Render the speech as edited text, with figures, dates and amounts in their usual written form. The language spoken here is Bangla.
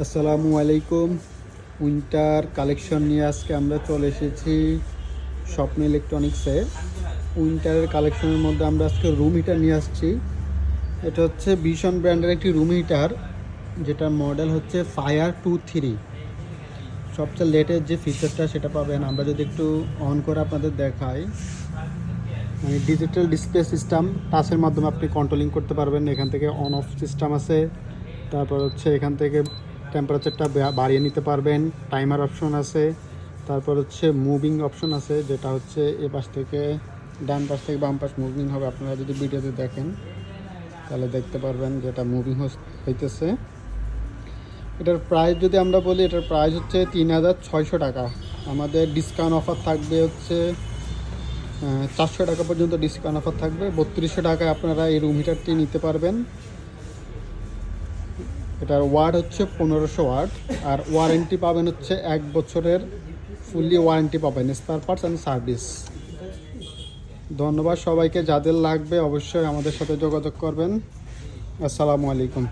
আসসালামু আলাইকুম। উইন্টার কালেকশন নিয়ে আজকে আমরা চলে এসেছি স্বপ্ন ইলেকট্রনিক্সে। উইন্টারের কালেকশনের মধ্যে আমরা আজকে রুম হিটার নিয়ে আসছি। এটা হচ্ছে ভিশন ব্র্যান্ডের একটি রুম হিটার, যেটার মডেল হচ্ছে Fire 23। সবচেয়ে লেটেস্ট যে ফিচারটা সেটা পাবেন। আমরা যদি একটু অন করে আপনাদের দেখাই, মানে ডিজিটাল ডিসপ্লে সিস্টেম, টাচের মাধ্যমে আপনি কন্ট্রোলিং করতে পারবেন। এখান থেকে অন অফ সিস্টেম আছে। তারপর হচ্ছে এখান থেকে টেম্পারেচারটা বাড়িয়ে নিতে পারবেন। টাইমার অপশন আছে। তারপর হচ্ছে মুভিং অপশন আছে, যেটা হচ্ছে এ পাশ থেকে ডান পাশ থেকে বাম পাশ মুভিং হবে। আপনারা যদি ভিডিওতে দেখেন তাহলে দেখতে পারবেন যেটা মুভিং হইতেছে। এটার প্রাইস যদি আমরা বলি, এটার প্রাইস হচ্ছে 3600 টাকা। আমাদের ডিসকাউন্ট অফার থাকবে হচ্ছে 400 টাকা পর্যন্ত ডিসকাউন্ট অফার থাকবে। 3200 টাকায় আপনারা এই রুম হিটারটি নিতে পারবেন। এটার ওয়াট হচ্ছে 1500 ওয়াট, আর ওয়ারেন্টি পাবেন হচ্ছে 1 বছরের ফুললি ওয়ারেন্টি পাবেন, স্পেয়ার পার্টস অ্যান্ড সার্ভিস। ধন্যবাদ সবাইকে। যাদের লাগবে অবশ্যই আমাদের সাথে যোগাযোগ করবেন। আসসালামু আলাইকুম।